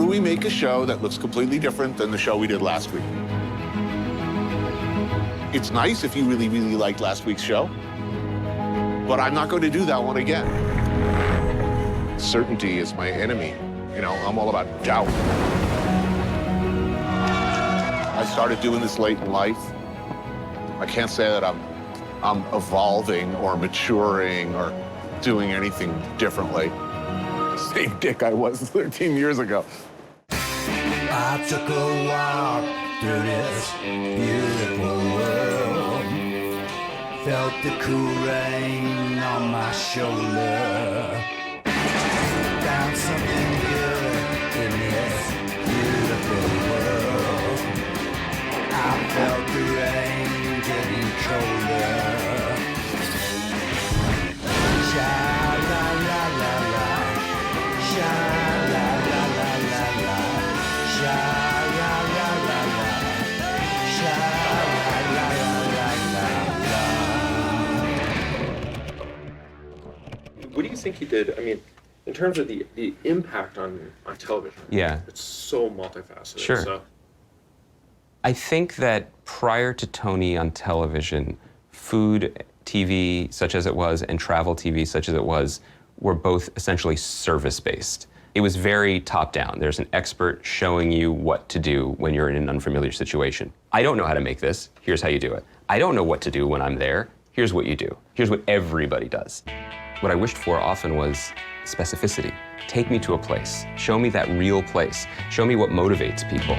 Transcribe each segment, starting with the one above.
do we make a show that looks completely different than the show we did last week? It's nice if you really, really liked last week's show, but I'm not going to do that one again. Certainty is my enemy. You know, I'm all about doubt. I started doing this late in life. I can't say that I'm evolving or maturing or doing anything differently. Same dick I was 13 years ago. I took a walk through this beautiful world. Felt the cool rain on my shoulder. Found something good in this beautiful world. I felt the rain getting colder. Sha-la-la-la-la, sha-la-la-la-la, sha-la-la-la-la, sha-la-la-la-la. What do you think he did? I mean, in terms of the impact on television, Yeah. it's so multifaceted. Sure. So. I think that prior to Tony on television, food TV, such as it was, and travel TV, such as it was, were both essentially service-based. It was very top-down. There's an expert showing you what to do when you're in an unfamiliar situation. I don't know how to make this. Here's how you do it. I don't know what to do when I'm there. Here's what you do. Here's what everybody does. What I wished for often was specificity. Take me to a place. Show me that real place. Show me what motivates people.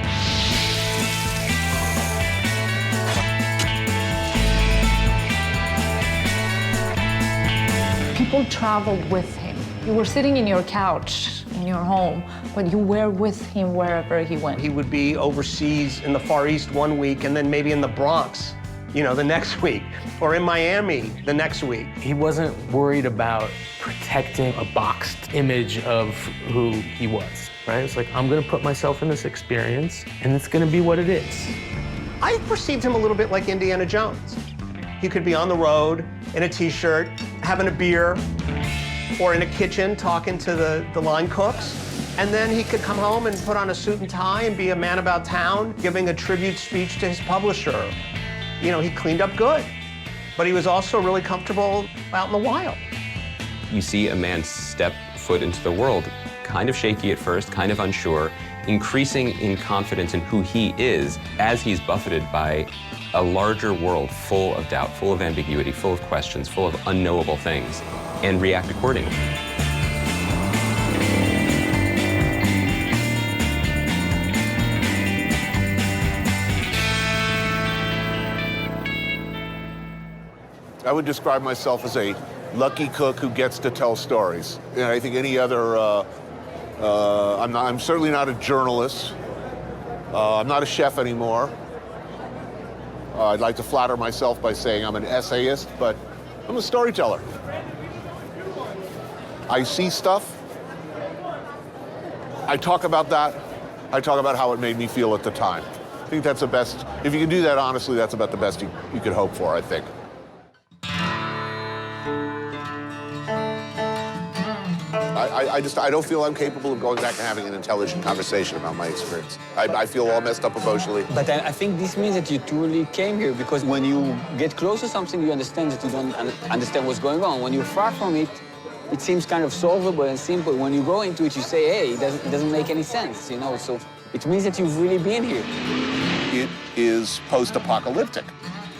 People traveled with him. You were sitting in your couch in your home, but you were with him wherever he went. He would be overseas in the Far East one week and then maybe in the Bronx, you know, the next week, or in Miami the next week. He wasn't worried about protecting a boxed image of who he was, right? It's like, I'm gonna put myself in this experience, and it's gonna be what it is. I perceived him a little bit like Indiana Jones. He could be on the road in a t-shirt, having a beer, or in a kitchen talking to the line cooks. And then he could come home and put on a suit and tie and be a man about town, giving a tribute speech to his publisher. You know, he cleaned up good, but he was also really comfortable out in the wild. You see a man step foot into the world, kind of shaky at first, kind of unsure, increasing in confidence in who he is as he's buffeted by a larger world full of doubt, full of ambiguity, full of questions, full of unknowable things, and react accordingly. I would describe myself as a lucky cook who gets to tell stories. And I think any other, I'm certainly not a journalist. I'm not a chef anymore. I'd like to flatter myself by saying I'm an essayist, but I'm a storyteller. I see stuff. I talk about that. I talk about how it made me feel at the time. I think that's the best. If you can do that honestly, that's about the best you could hope for, I think. I don't feel I'm capable of going back and having an intelligent conversation about my experience. I feel all messed up emotionally. But I think this means that you truly came here, because when you get close to something, you understand that you don't understand what's going on. When you're far from it, it seems kind of solvable and simple. When you go into it, you say, hey, it doesn't make any sense, you know? So it means that you've really been here. It is post-apocalyptic.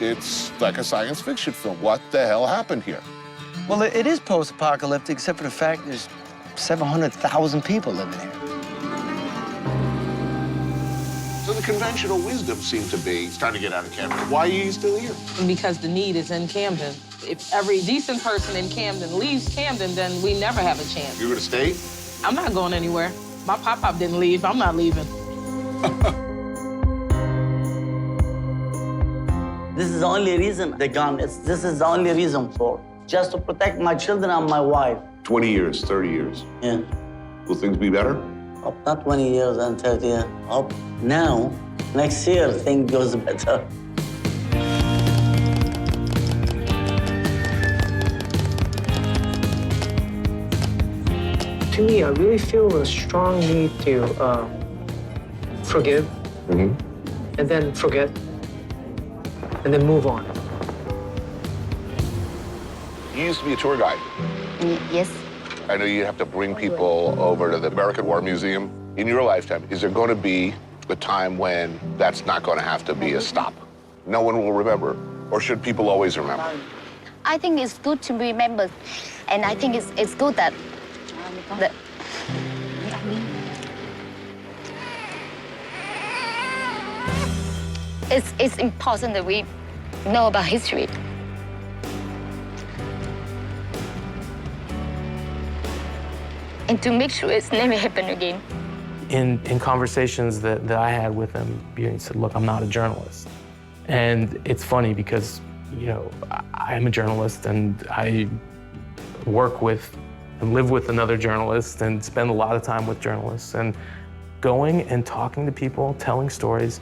It's like a science fiction film. What the hell happened here? Well, it is post-apocalyptic, except for the fact there's 700,000 people living here. So the conventional wisdom seemed to be, it's time to get out of Camden. Why are you still here? Because the need is in Camden. If every decent person in Camden leaves Camden, then we never have a chance. You're gonna stay? I'm not going anywhere. My pop-pop didn't leave. I'm not leaving. This is the only reason they gone. This is the only reason for. Just to protect my children and my wife. 20 years, 30 years. Yeah. Will things be better? Hope not 20 years and 30 years. Hope now, next year, things goes better. To me, I really feel a strong need to forgive, and then forget, and then move on. You used to be a tour guide. Yes. I know you have to bring people over to the American War Museum. In your lifetime, is there going to be a time when that's not going to have to be a stop? No one will remember, or should people always remember? I think it's good to remember, and I think it's good that it's important that we know about history. And to make sure it's never happen again. In conversations that I had with him, he said, look, I'm not a journalist. And it's funny because, you know, I'm a journalist and I work with and live with another journalist and spend a lot of time with journalists. And going and talking to people, telling stories,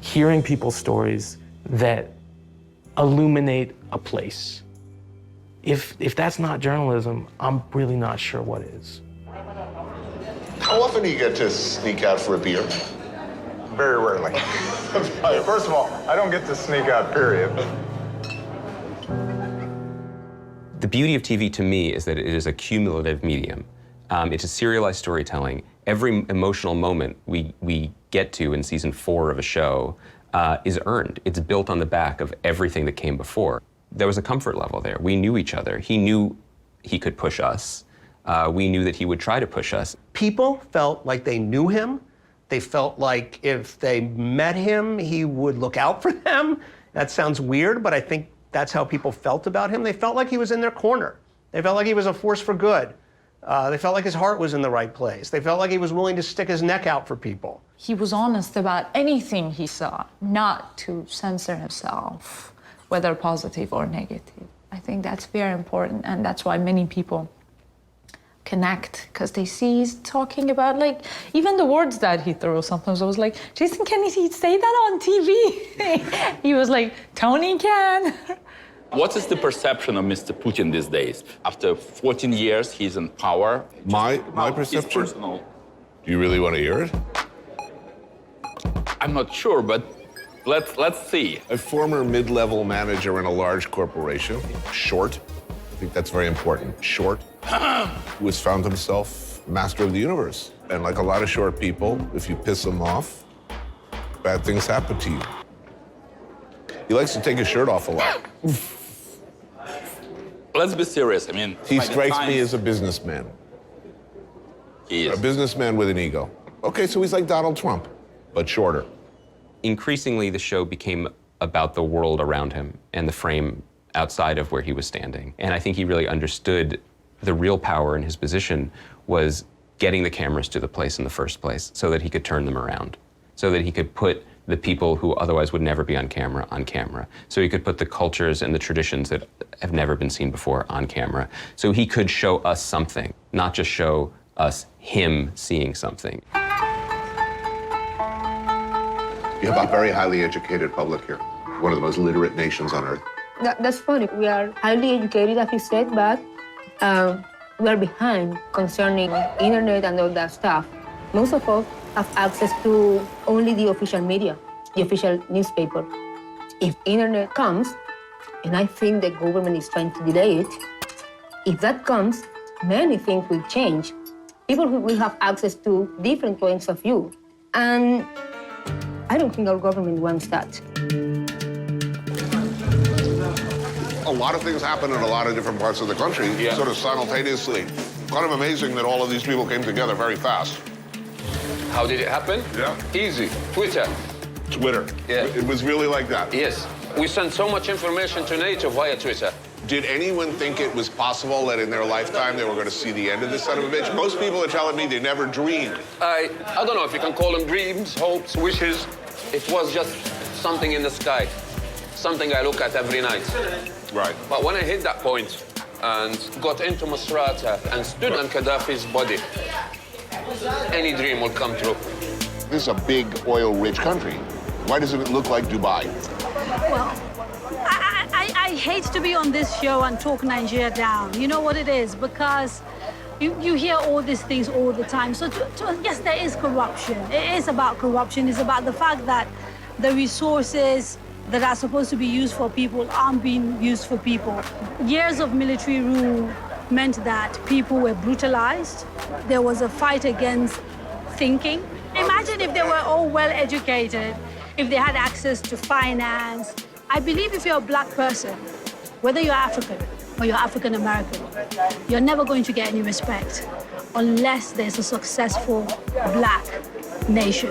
hearing people's stories that illuminate a place. If that's not journalism, I'm really not sure what is. How often do you get to sneak out for a beer? Very rarely. First of all, I don't get to sneak out, period. The beauty of TV to me is that it is a cumulative medium. It's a serialized storytelling. Every emotional moment we get to in season 4 of a show is earned. It's built on the back of everything that came before. There was a comfort level there. We knew each other. He knew he could push us. We knew that he would try to push us. People felt like they knew him. They felt like if they met him, he would look out for them. That sounds weird, but I think that's how people felt about him. They felt like he was in their corner. They felt like he was a force for good. They felt like his heart was in the right place. They felt like he was willing to stick his neck out for people. He was honest about anything he saw, not to censor himself, whether positive or negative. I think that's very important, and that's why many people connect, because they see he's talking about, like, even the words that he threw. Sometimes I was like, Jason, can he say that on TV? He was like, Tony can. What is the perception of Mr. Putin these days? After 14 years, he's in power. My perception? Personal. Do you really want to hear it? I'm not sure, but let's see. A former mid-level manager in a large corporation, short. I think that's very important. Short. Who has found himself master of the universe. And like a lot of short people, if you piss him off, bad things happen to you. He likes to take his shirt off a lot. Let's be serious. I mean, He strikes me as a businessman. He is. A businessman with an ego. Okay, so he's like Donald Trump, but shorter. Increasingly, the show became about the world around him and the frame outside of where he was standing. And I think he really understood the real power in his position was getting the cameras to the place in the first place so that he could turn them around, so that he could put the people who otherwise would never be on camera, so he could put the cultures and the traditions that have never been seen before on camera, so he could show us something, not just show us him seeing something. You have a very highly educated public here, one of the most literate nations on earth. That's funny. We are highly educated, as you said, but we are behind concerning internet and all that stuff. Most of us have access to only the official media, the official newspaper. If internet comes, and I think the government is trying to delay it, if that comes, many things will change. People will have access to different points of view. And I don't think our government wants that. A lot of things happen in a lot of different parts of the country, sort of simultaneously. Kind of amazing that all of these people came together very fast. How did it happen? Yeah. Easy. Twitter. Yeah. It was really like that. Yes. We sent so much information to NATO via Twitter. Did anyone think it was possible that in their lifetime they were going to see the end of this son of a bitch? Most people are telling me they never dreamed. I don't know if you can call them dreams, hopes, wishes. It was just something in the sky. Something I look at every night. Right. But when I hit that point and got into Misrata and stood on Gaddafi's body, any dream will come true. This is a big oil-rich country. Why doesn't it look like Dubai? Well, I hate to be on this show and talk Nigeria down. You know what it is? Because, You hear all these things all the time. So yes, there is corruption. It is about corruption. It's about the fact that the resources that are supposed to be used for people aren't being used for people. Years of military rule meant that people were brutalized. There was a fight against thinking. Imagine if they were all well educated, if they had access to finance. I believe if you're a black person, whether you're African or you're African American, you're never going to get any respect unless there's a successful black nation.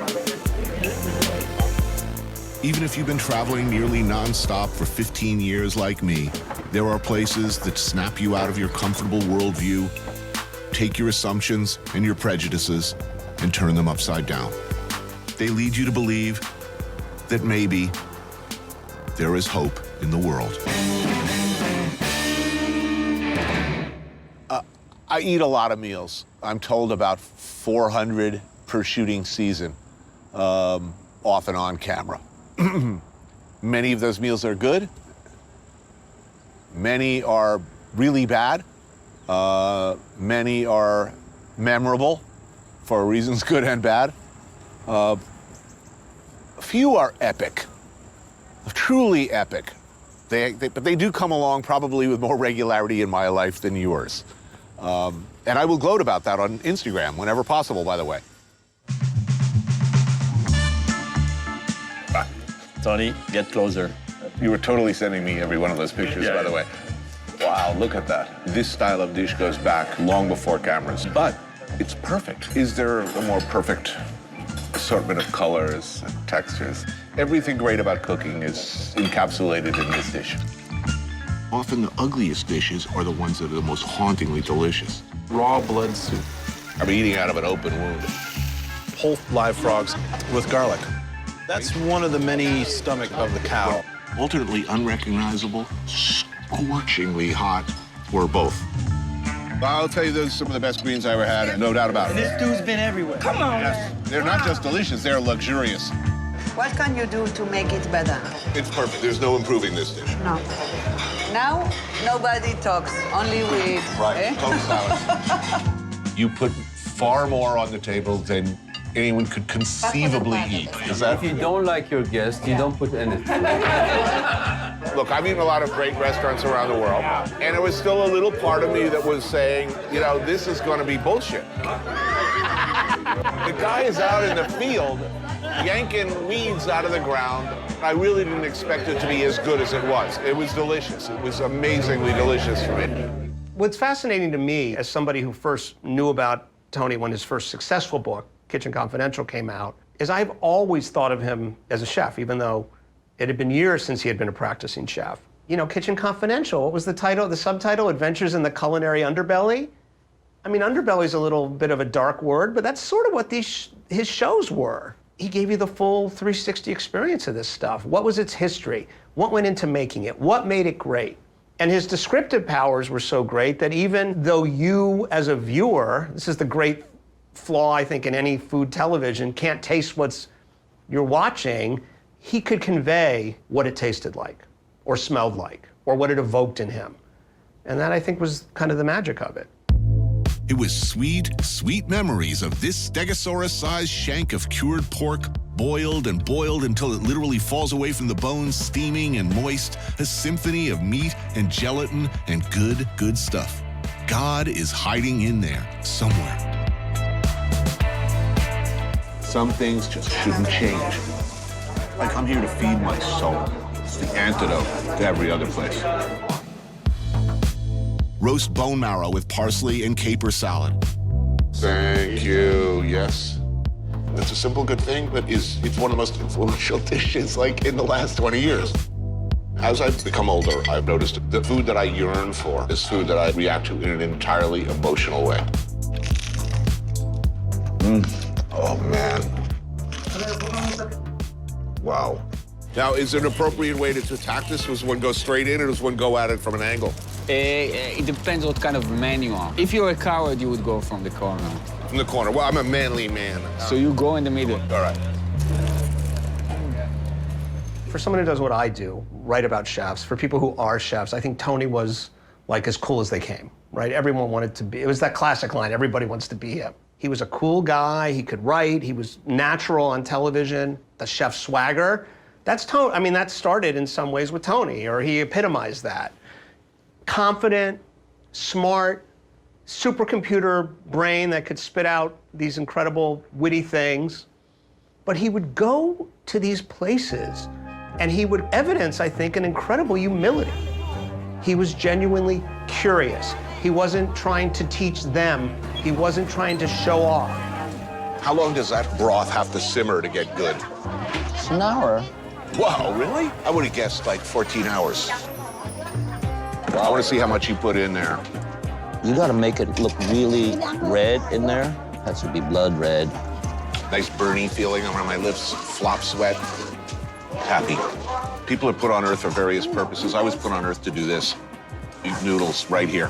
Even if you've been traveling nearly nonstop for 15 years like me, there are places that snap you out of your comfortable worldview, take your assumptions and your prejudices, and turn them upside down. They lead you to believe that maybe there is hope in the world. I eat a lot of meals. I'm told about 400 per shooting season, off and on camera. Many of those meals are good. Many are really bad. Many are memorable for reasons good and bad. A few are epic, truly epic. But they do come along probably with more regularity in my life than yours. And I will gloat about that on Instagram whenever possible, by the way. Tony, get closer. You were totally sending me every one of those pictures, by the way. Wow, look at that. This style of dish goes back long before cameras, but it's perfect. Is there a more perfect assortment of colors and textures? Everything great about cooking is encapsulated in this dish. Often the ugliest dishes are the ones that are the most hauntingly delicious. Raw blood soup. I'm eating out of an open wound. Whole live frogs with garlic. That's one of the many stomach of the cow. Alternately unrecognizable, scorchingly hot, or both. I'll tell you, those are some of the best greens I ever had, no doubt about it. This dude's been everywhere. Come on, yes. They're not just delicious, they're luxurious. What can you do to make it better? It's perfect. There's no improving this dish. No. Now, nobody talks, only we eat. Right, total silence. You put far more on the table than anyone could conceivably eat. Is that? If you don't like your guest, you don't put anything. Look, I've eaten a lot of great restaurants around the world, and there was still a little part of me that was saying, you know, this is going to be bullshit. The guy is out in the field yanking weeds out of the ground. I really didn't expect it to be as good as it was. It was delicious. It was amazingly delicious for me. What's fascinating to me, as somebody who first knew about Tony when his first successful book, Kitchen Confidential, came out, is I've always thought of him as a chef, even though it had been years since he had been a practicing chef. You know, Kitchen Confidential, what was the title, the subtitle? Adventures in the Culinary Underbelly? I mean, underbelly's a little bit of a dark word, but that's sort of what his shows were. He gave you the full 360 experience of this stuff. What was its history? What went into making it? What made it great? And his descriptive powers were so great that even though you, as a viewer, this is the great flaw, I think, in any food television, can't taste what you're watching, he could convey what it tasted like, or smelled like, or what it evoked in him. And that, I think, was kind of the magic of it. It was sweet, sweet memories of this Stegosaurus-sized shank of cured pork, boiled and boiled until it literally falls away from the bones, steaming and moist, a symphony of meat and gelatin and good, good stuff. God is hiding in there somewhere. Some things just shouldn't change. I come here to feed my soul. It's the antidote to every other place. Roast bone marrow with parsley and caper salad. Thank you, yes. It's a simple good thing, but it's one of the most influential dishes like in the last 20 years. As I've become older, I've noticed the food that I yearn for is food that I react to in an entirely emotional way. Oh, man. Wow. Now, is there an appropriate way to attack this? Does one go straight in, or does one go at it from an angle? It depends what kind of man you are. If you're a coward, you would go from the corner. From the corner. Well, I'm a manly man. So you go in the middle. All right. For someone who does what I do, write about chefs, for people who are chefs, I think Tony was like as cool as they came. right? Everyone wanted to be, it was that classic line, everybody wants to be him. He was a cool guy, he could write, he was natural on television, the chef swagger. That's Tony, I mean, that started in some ways with Tony, or he epitomized that. Confident, smart, supercomputer brain that could spit out these incredible, witty things. But he would go to these places and he would evidence, I think, an incredible humility. He was genuinely curious. He wasn't trying to teach them. He wasn't trying to show off. How long does that broth have to simmer to get good? It's an hour. Wow, really? I would have guessed like 14 hours. I want to see how much you put in there. You gotta make it look really red in there. That should be blood red. Nice burny feeling around my lips, flop sweat. Happy. People are put on Earth for various purposes. I was put on Earth to do this. Eat noodles right here.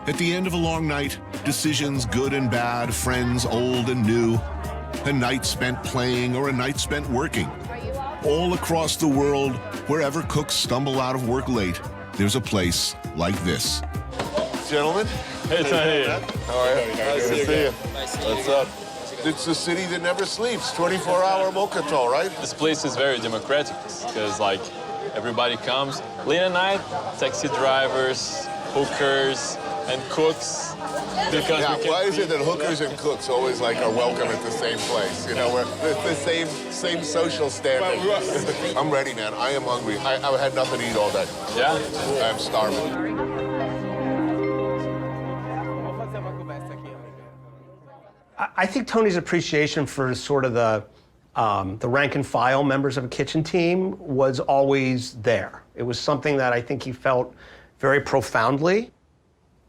At the end of a long night, decisions good and bad, friends old and new, a night spent playing or a night spent working. All across the world, wherever cooks stumble out of work late, there's a place like this. Gentlemen. Hey, Tony. How are you? Nice to see you. What's up? It's the city that never sleeps. 24-hour mochato, right? This place is very democratic because, like, everybody comes late at night, taxi drivers, hookers, and cooks. Because why is it that hookers and cooks always like are welcome at the same place? You know, we're the same social standing. I'm ready, man. I am hungry. I've had nothing to eat all day. Yeah? I'm starving. I think Tony's appreciation for sort of the rank and file members of a kitchen team was always there. It was something that I think he felt very profoundly.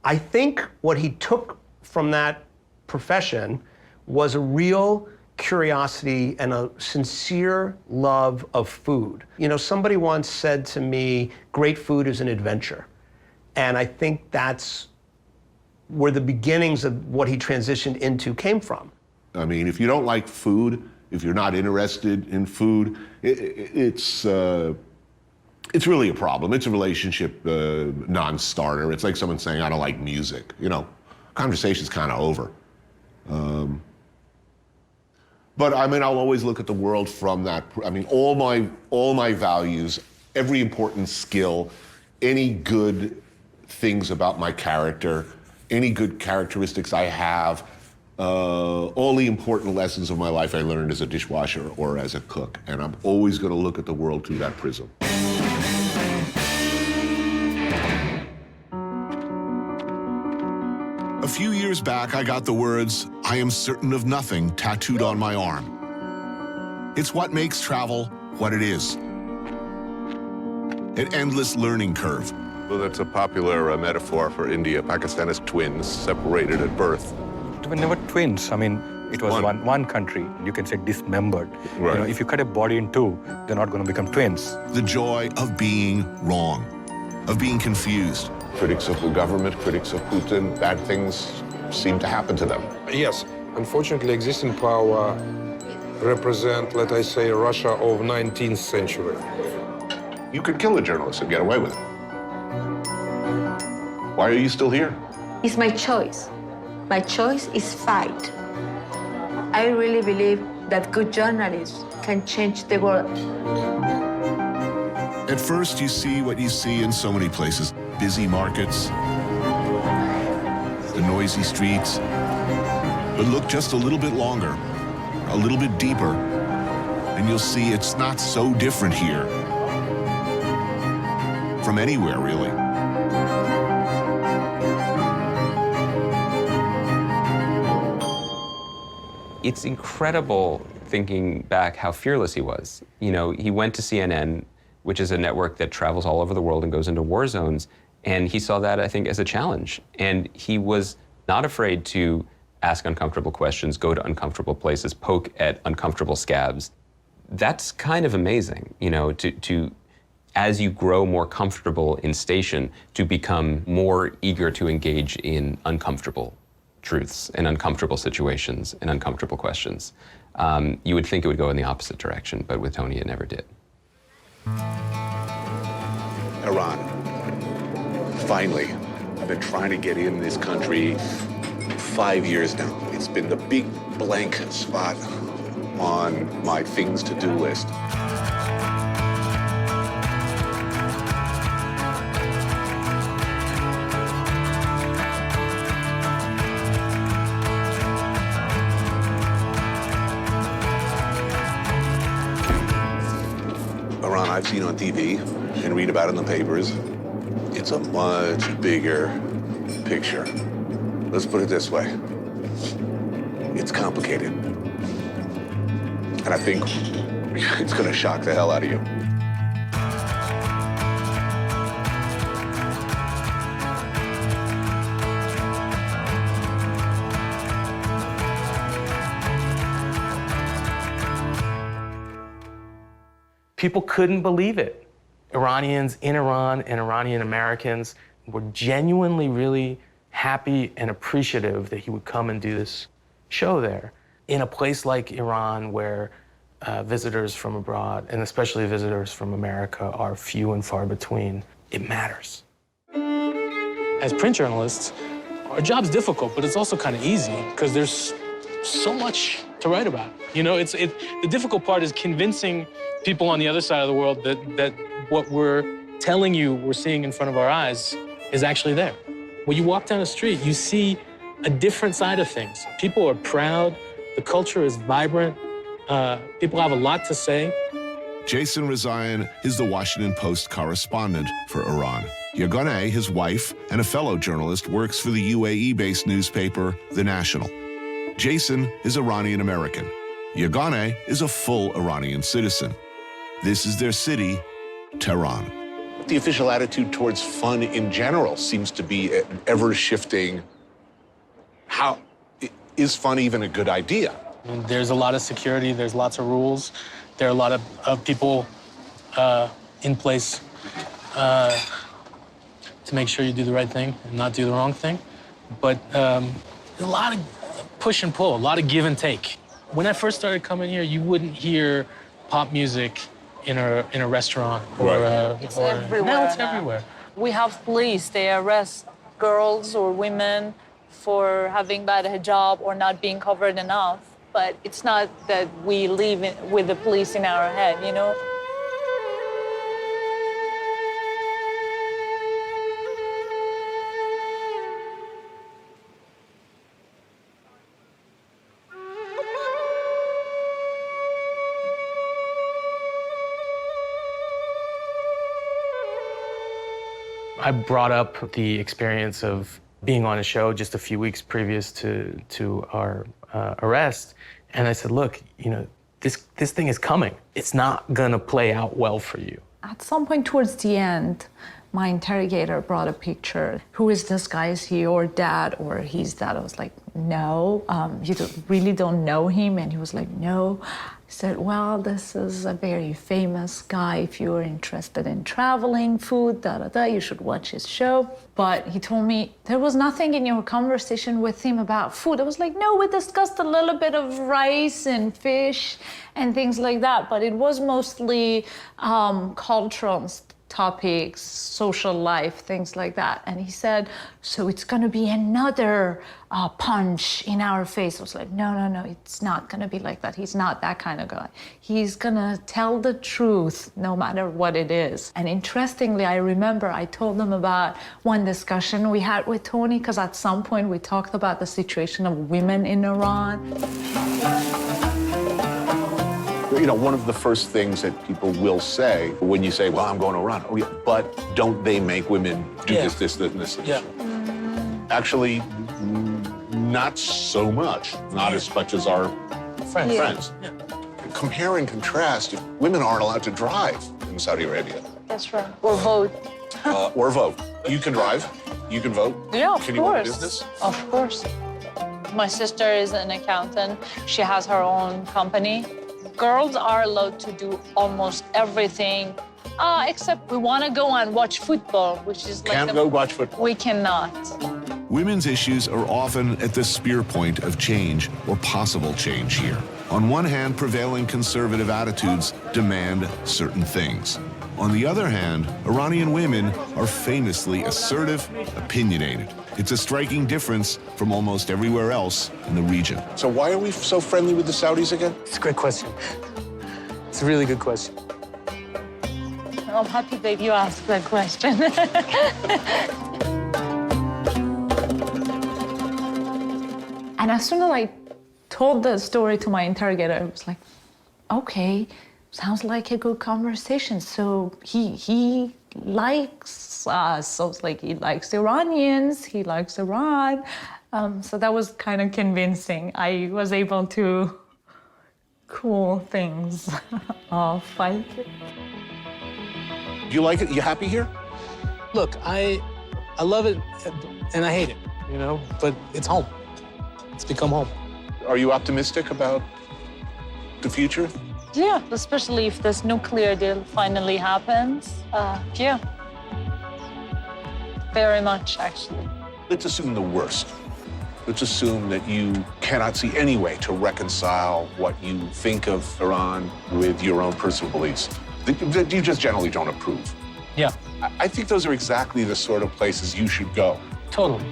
I think what he took from that profession was a real curiosity and a sincere love of food. You know, somebody once said to me, great food is an adventure. And I think that's where the beginnings of what he transitioned into came from. I mean, if you don't like food, if you're not interested in food, it's really a problem. It's a relationship non-starter. It's like someone saying, I don't like music. You know, conversation's kind of over. But I mean, I'll always look at the world from that. I mean, all my values, every important skill, any good things about my character, any good characteristics I have, all the important lessons of my life I learned as a dishwasher or as a cook. And I'm always going to look at the world through that prism. A few years back, I got the words, "I am certain of nothing," tattooed on my arm. It's what makes travel what it is. An endless learning curve. Well, that's a popular metaphor for India. Pakistan is twins, separated at birth. They were never twins. I mean, it was one country. You can say dismembered. Right. You know, if you cut a body in two, they're not going to become twins. The joy of being wrong, of being confused. Critics of the government, critics of Putin, bad things seem to happen to them. Yes, unfortunately, existing power represent, let I say, Russia of 19th century. You could kill a journalist and get away with it. Why are you still here? It's my choice. My choice is fight. I really believe that good journalists can change the world. At first, you see what you see in so many places. Busy markets, the noisy streets. But look just a little bit longer, a little bit deeper, and you'll see it's not so different here. From anywhere, really. It's incredible thinking back how fearless he was. You know, he went to CNN, which is a network that travels all over the world and goes into war zones, and he saw that, I think, as a challenge. And he was not afraid to ask uncomfortable questions, go to uncomfortable places, poke at uncomfortable scabs. That's kind of amazing, you know, to as you grow more comfortable in station, to become more eager to engage in uncomfortable truths and uncomfortable situations and uncomfortable questions. You would think it would go in the opposite direction, but with Tony, it never did. Iran. Finally, I've been trying to get in this country 5 years now. It's been the big blank spot on my things to do list. Iran, I've seen on TV and read about in the papers. It's a much bigger picture. Let's put it this way. It's complicated. And I think it's gonna shock the hell out of you. People couldn't believe it. Iranians in Iran and Iranian Americans were genuinely really happy and appreciative that he would come and do this show there. In a place like Iran where visitors from abroad, and especially visitors from America, are few and far between, it matters. As print journalists, our job's difficult, but it's also kind of easy because there's so much to write about. You know, the difficult part is convincing people on the other side of the world that what we're telling you we're seeing in front of our eyes is actually there. When you walk down the street, you see a different side of things. People are proud, the culture is vibrant, people have a lot to say. Jason Rezaian is the Washington Post correspondent for Iran. Yeganeh, his wife, and a fellow journalist, works for the UAE-based newspaper, The National. Jason is Iranian-American. Yeganeh is a full Iranian citizen. This is their city, Tehran. The official attitude towards fun in general seems to be ever-shifting. How is fun even a good idea? I mean, there's a lot of security, there's lots of rules, there are a lot of people in place to make sure you do the right thing and not do the wrong thing. But there's a lot of push and pull, a lot of give and take. When I first started coming here, you wouldn't hear pop music in a restaurant or It's everywhere now it's now. everywhere. We have police, they arrest girls or women for having bad hijab or not being covered enough. But it's not that we live with the police in our head, you know? I brought up the experience of being on a show just a few weeks previous to our arrest, and I said, look, you know, this thing is coming. It's not gonna play out well for you. At some point towards the end, my interrogator brought a picture. Who is this guy? Is he your dad or he's dad? I was like, no, you really don't know him? And he was like, no. I said, well, this is a very famous guy. If you're interested in traveling, food, you should watch his show. But he told me, there was nothing in your conversation with him about food. I was like, no, we discussed a little bit of rice and fish and things like that. But it was mostly cultural topics, social life, things like that. And he said, so it's gonna be another punch in our face. I was like, no, it's not gonna be like that. He's not that kind of guy. He's gonna tell the truth no matter what it is. And interestingly, I remember I told them about one discussion we had with Tony, because at some point we talked about the situation of women in Iran. You know, one of the first things that people will say when you say, well, I'm going to Iran, oh, yeah, but don't they make women do this, and this? Yeah. Actually, not so much. Not as much as our friends. Yeah. Compare and contrast, women aren't allowed to drive in Saudi Arabia. That's right. Or vote. Or vote. You can drive. You can vote. Yeah, of Can course. you own a business? Of course. My sister is an accountant. She has her own company. Girls are allowed to do almost everything, except we want to go and watch football, which is like Can't go watch football. We cannot. Women's issues are often at the spear point of change or possible change here. On one hand, prevailing conservative attitudes demand certain things. On the other hand, Iranian women are famously assertive, opinionated. It's a striking difference from almost everywhere else in the region. So why are we so friendly with the Saudis again? It's a great question. It's a really good question. I'm happy that you asked that question. And as soon as I told the story to my interrogator, I was like, okay, sounds like a good conversation. So he likes us. So it's like he likes Iranians, he likes Iran. So that was kind of convincing. I was able to cool things off. Do you like it? You happy here? Look, I love it and I hate it, you know, but it's home. It's become home. Are you optimistic about the future? Yeah, especially if this nuclear deal finally happens. Yeah, very much, actually. Let's assume the worst. Let's assume that you cannot see any way to reconcile what you think of Iran with your own personal beliefs, that you just generally don't approve. Yeah. I think those are exactly the sort of places you should go. Totally.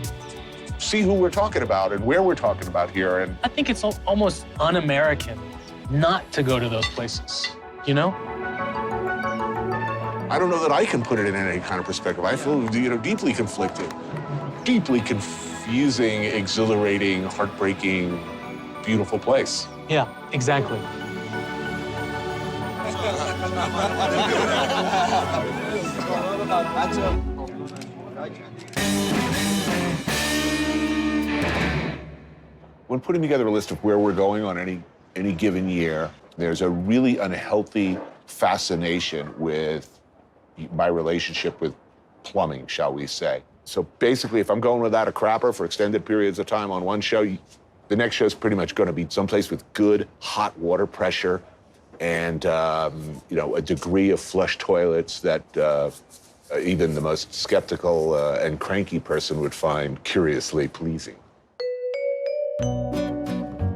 See who we're talking about and where we're talking about here. And I think it's almost un-American not to go to those places, you know? I don't know that I can put it in any kind of perspective. I feel, deeply conflicted, deeply confusing, exhilarating, heartbreaking, beautiful place. Yeah, exactly. When putting together a list of where we're going on any given year, there's a really unhealthy fascination with my relationship with plumbing, shall we say. So basically, if I'm going without a crapper for extended periods of time on one show, the next show is pretty much going to be someplace with good hot water pressure and a degree of flush toilets that even the most skeptical and cranky person would find curiously pleasing.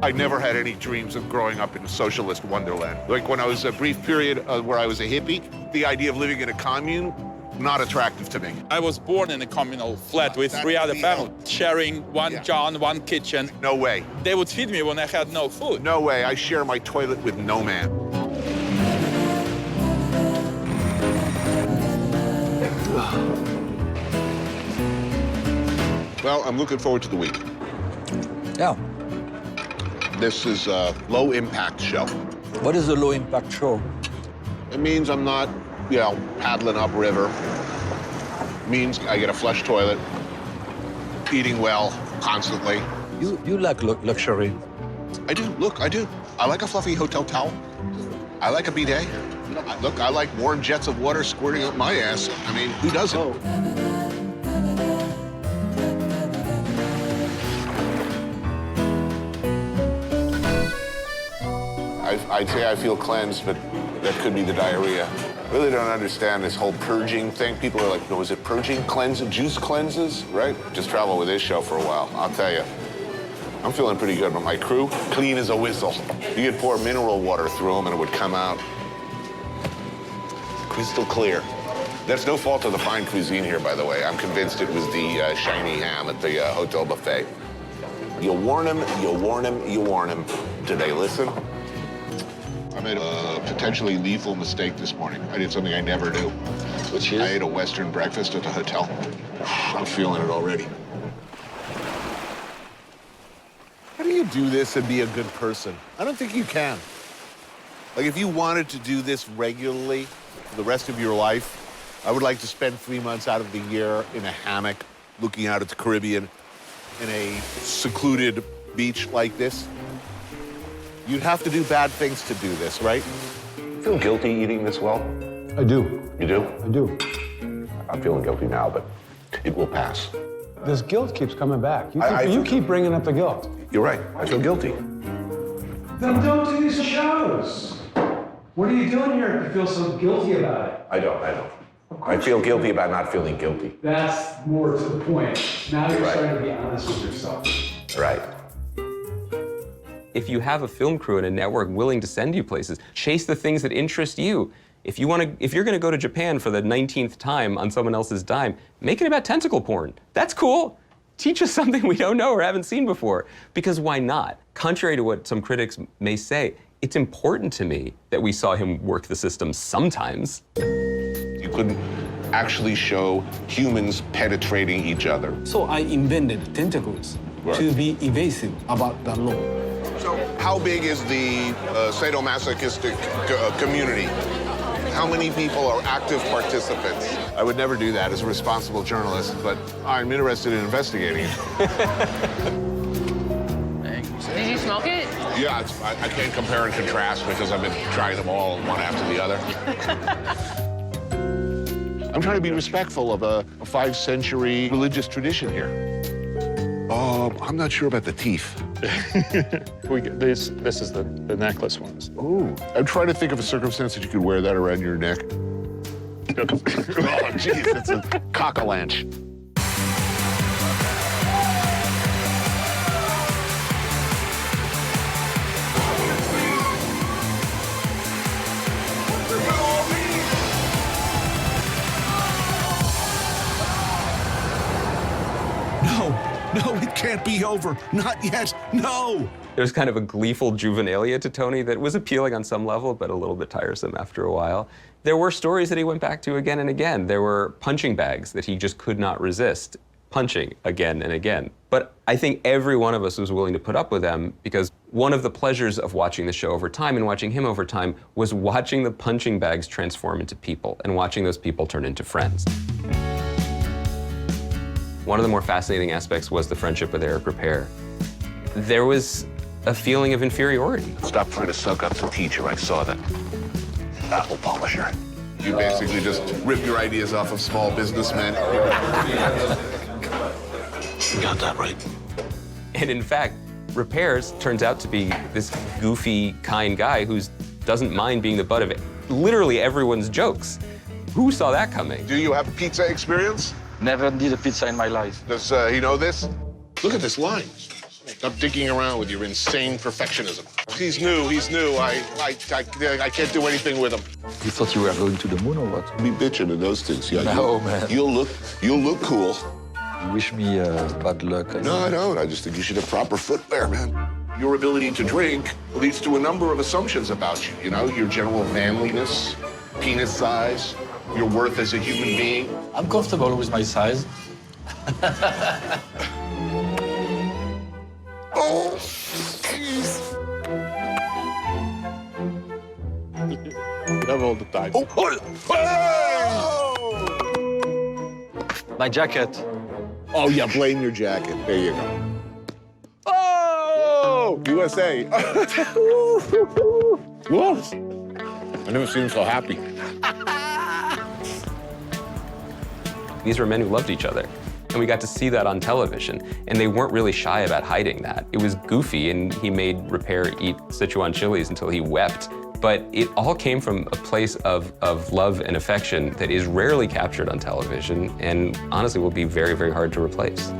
I never had any dreams of growing up in a socialist wonderland. Like when I was a brief period where I was a hippie, the idea of living in a commune, not attractive to me. I was born in a communal flat with 3 other families, sharing one John, one kitchen. No way. They would feed me when I had no food. No way. I share my toilet with no man. Well, I'm looking forward to the week. Yeah. This is a low-impact show. What is a low-impact show? It means I'm not, paddling upriver. It means I get a flush toilet, eating well, constantly. You like luxury. I do. Look, I do. I like a fluffy hotel towel. I like a bidet. Look, I like warm jets of water squirting up my ass. I mean, who doesn't? I'd say I feel cleansed, but that could be the diarrhea. I really don't understand this whole purging thing. People are like, no, is it purging, cleansing, juice cleanses, right? Just travel with this show for a while, I'll tell you. I'm feeling pretty good, but my crew, clean as a whistle. You could pour mineral water through them and it would come out crystal clear. That's no fault of the fine cuisine here, by the way. I'm convinced it was the shiny ham at the hotel buffet. You warn them, you warn them, you warn them. Did they listen? I made a potentially lethal mistake this morning. I did something I never do. Which is? I ate a Western breakfast at the hotel. I'm feeling it already. How do you do this and be a good person? I don't think you can. Like, if you wanted to do this regularly for the rest of your life, I would like to spend 3 months out of the year in a hammock looking out at the Caribbean in a secluded beach like this. You'd have to do bad things to do this, right? You feel guilty eating this well? I do. You do? I do. I'm feeling guilty now, but it will pass. This guilt keeps coming back. You I keep bringing up the guilt. You're right. I feel guilty. Then don't do these shows. What are you doing here if you feel so guilty about it? I don't. I feel guilty about not feeling guilty. That's more to the point. Now you're Right. starting to be honest with yourself. Right. If you have a film crew and a network willing to send you places, chase the things that interest you. If you're gonna go to Japan for the 19th time on someone else's dime, make it about tentacle porn. That's cool. Teach us something we don't know or haven't seen before. Because why not? Contrary to what some critics may say, it's important to me that we saw him work the system sometimes. You couldn't actually show humans penetrating each other. So I invented tentacles to be evasive about the law. So how big is the sadomasochistic community? How many people are active participants? I would never do that as a responsible journalist, but I'm interested in investigating it. Did you smoke it? Yeah, I can't compare and contrast because I've been trying them all one after the other. I'm trying to be respectful of a 5th-century religious tradition here. I'm not sure about the teeth. This is the necklace ones. Oh, I'm trying to think of a circumstance that you could wear that around your neck. Oh, jeez, it's a cock-a-lanch. No, it can't be over. Not yet. No. There's kind of a gleeful juvenilia to Tony that was appealing on some level, but a little bit tiresome after a while. There were stories that he went back to again and again. There were punching bags that he just could not resist punching again and again. But I think every one of us was willing to put up with them because one of the pleasures of watching the show over time and watching him over time was watching the punching bags transform into people and watching those people turn into friends. One of the more fascinating aspects was the friendship with Eric Ripert. There was a feeling of inferiority. Stop trying to suck up the teacher. I saw that. Apple polisher. You basically just rip your ideas off of small businessmen. You got that right. And in fact, Ripert turns out to be this goofy, kind guy who doesn't mind being the butt of literally everyone's jokes. Who saw that coming? Do you have pizza experience? Never did a pizza in my life. Does he know this? Look at this line. Stop digging around with your insane perfectionism. He's new. I can't do anything with him. You thought you were going to the moon or what? Be bitching and those things. Yeah. No, man. You'll look cool. You wish me bad luck. No, I don't. I just think you should have proper footwear, man. Your ability to drink leads to a number of assumptions about you. You know, your general manliness, penis size, your worth as a human being. I'm comfortable with my size. Oh, jeez. You have all the time. My jacket. Oh, yeah, blame your jacket. There you go. Oh, USA. Whoa. I never seen him so happy. These were men who loved each other. And we got to see that on television. And they weren't really shy about hiding that. It was goofy, and he made Ripert eat Sichuan chilies until he wept. But it all came from a place of love and affection that is rarely captured on television and honestly will be very, very hard to replace.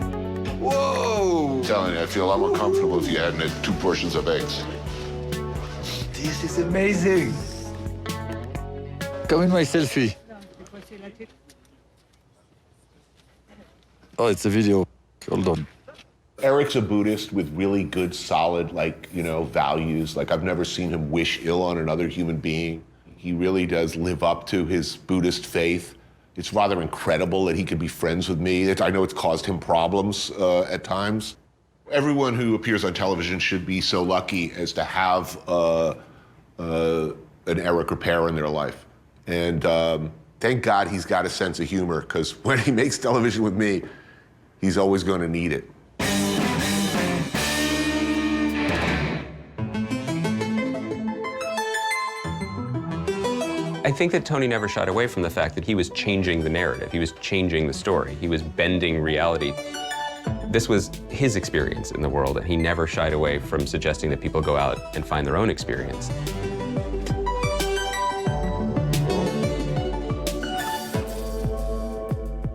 Whoa! I'm telling you, I feel a lot more comfortable if you hadn't had 2 portions of eggs. This is amazing. Come in my selfie. Oh, it's a video. Hold on. Eric's a Buddhist with really good, solid, values. I've never seen him wish ill on another human being. He really does live up to his Buddhist faith. It's rather incredible that he could be friends with me. I know it's caused him problems at times. Everyone who appears on television should be so lucky as to have an Eric Ripert in their life. And thank God he's got a sense of humor, because when he makes television with me, he's always going to need it. I think that Tony never shied away from the fact that he was changing the narrative. He was changing the story. He was bending reality. This was his experience in the world, and he never shied away from suggesting that people go out and find their own experience.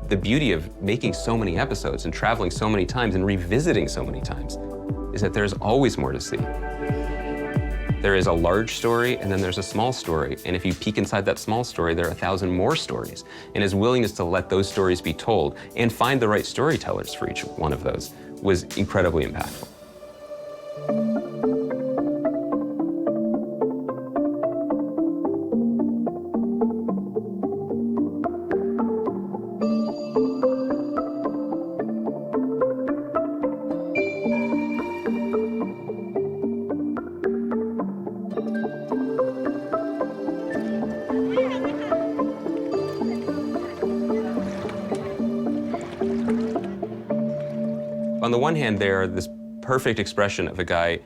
The beauty of making so many episodes and traveling so many times and revisiting so many times is that there's always more to see. There is a large story, and then there's a small story. And if you peek inside that small story, there are 1,000 more stories. And his willingness to let those stories be told and find the right storytellers for each one of those was incredibly impactful. On the one hand, they are this perfect expression of a guy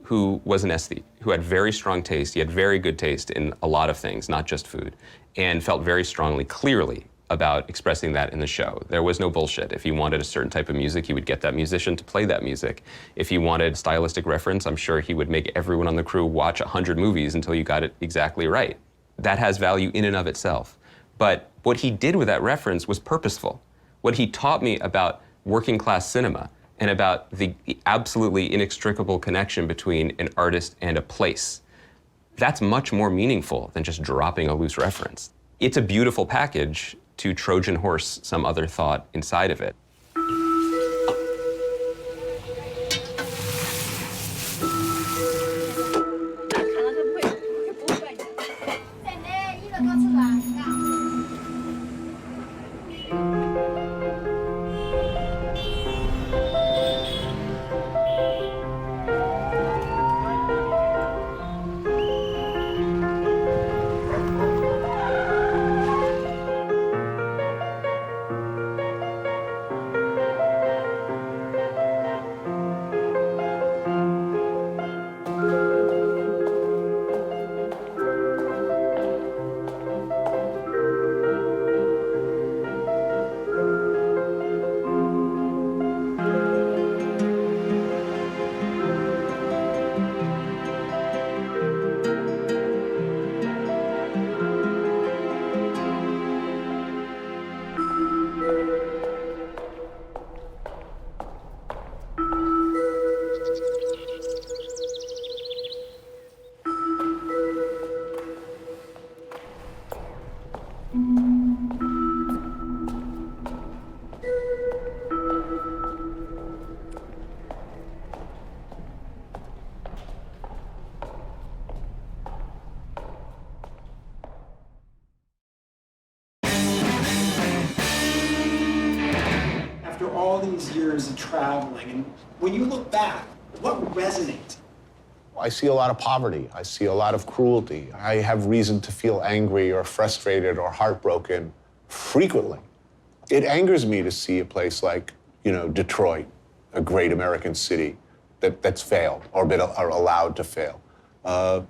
who was an aesthete, who had very strong taste. He had very good taste in a lot of things, not just food, and felt very strongly, clearly, about expressing that in the show. There was no bullshit. If he wanted a certain type of music, he would get that musician to play that music. If he wanted stylistic reference, I'm sure he would make everyone on the crew watch 100 movies until you got it exactly right. That has value in and of itself. But what he did with that reference was purposeful. What he taught me about working class cinema and about the absolutely inextricable connection between an artist and a place. That's much more meaningful than just dropping a loose reference. It's a beautiful package to Trojan horse some other thought inside of it. After all these years of traveling, and when you look back, what resonates? I see a lot of poverty. I see a lot of cruelty. I have reason to feel angry or frustrated or heartbroken frequently. It angers me to see a place like, Detroit, a great American city, that's failed or been allowed to fail. To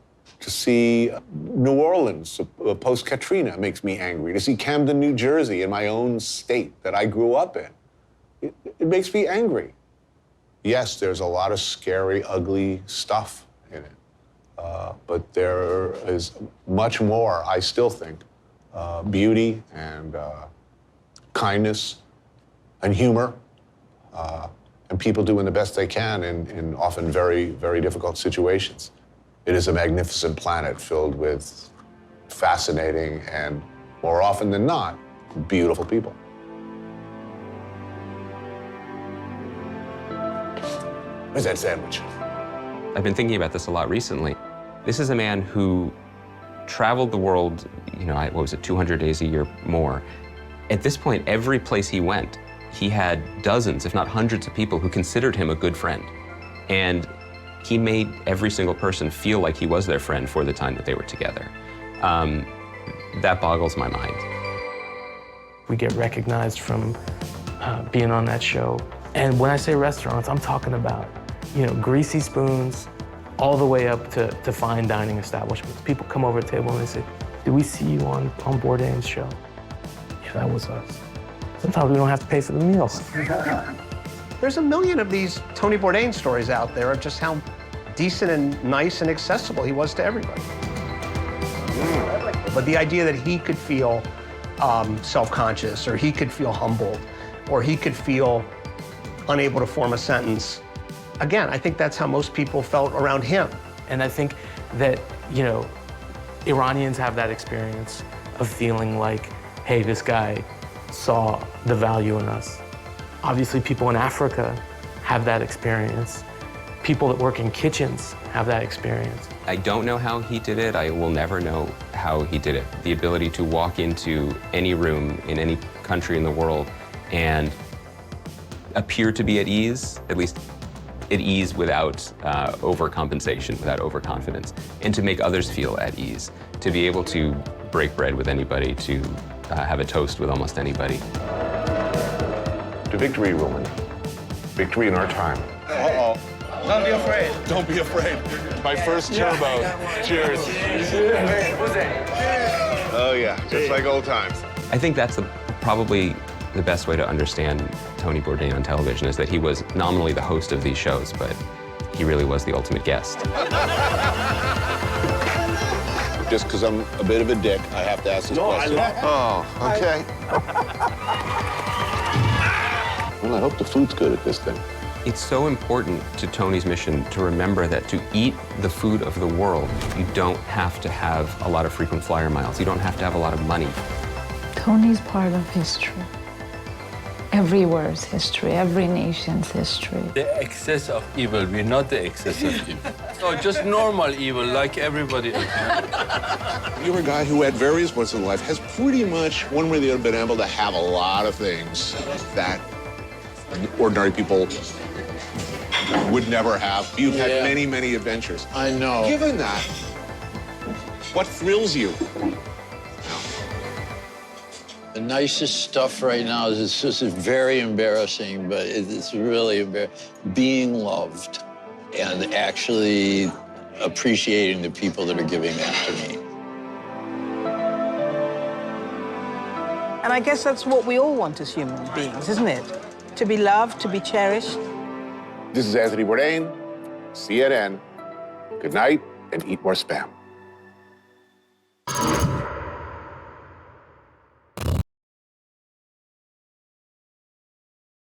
see New Orleans post-Katrina makes me angry. To see Camden, New Jersey, in my own state that I grew up in, it makes me angry. Yes, there's a lot of scary, ugly stuff in it. But there is much more, I still think, beauty and kindness and humor, and people doing the best they can in often very, very difficult situations. It is a magnificent planet filled with fascinating and, more often than not, beautiful people. Where's that sandwich? I've been thinking about this a lot recently. This is a man who traveled the world, what was it, 200 days a year more. At this point, every place he went, he had dozens, if not hundreds of people who considered him a good friend. And he made every single person feel like he was their friend for the time that they were together. That boggles my mind. We get recognized from being on that show. And when I say restaurants, I'm talking about, greasy spoons, all the way up to fine dining establishments. People come over to the table and they say, "Did we see you on Bourdain's show?" Yeah, that was us. Sometimes we don't have to pay for the meals. There's a million of these Tony Bourdain stories out there of just how decent and nice and accessible he was to everybody. But the idea that he could feel self-conscious, or he could feel humbled, or he could feel unable to form a sentence, again, I think that's how most people felt around him. And I think that, you know, Iranians have that experience of feeling like, hey, this guy saw the value in us. Obviously, people in Africa have that experience. People that work in kitchens have that experience. I don't know how he did it. I will never know how he did it. The ability to walk into any room in any country in the world and appear to be at ease, at least at ease without overcompensation, without overconfidence, and to make others feel at ease, to be able to break bread with anybody, to have a toast with almost anybody. To victory, Roman. Victory in our time. Uh-oh. Don't be afraid. Don't be afraid. My first turbo. Cheers. Oh yeah, just like old times. I think that's probably the best way to understand Tony Bourdain on television, is that he was nominally the host of these shows, but he really was the ultimate guest. Just because I'm a bit of a dick, I have to ask this question. Oh, okay. Well, I hope the food's good at this thing. It's so important to Tony's mission to remember that to eat the food of the world, you don't have to have a lot of frequent flyer miles. You don't have to have a lot of money. Tony's part of history. Everywhere's history, every nation's history. The excess of evil, we're not the excess of evil. So just normal evil, like everybody else. You're a guy who at various points in life has pretty much, one way or the other, been able to have a lot of things that ordinary people would never have. You've had many, many adventures. I know. Given that, what thrills you? The nicest stuff right now is it's just very embarrassing, but it's really embarrassing. Being loved and actually appreciating the people that are giving that to me. And I guess that's what we all want as human beings, isn't it? To be loved, to be cherished. This is Anthony Bourdain, CNN. Good night, and eat more Spam.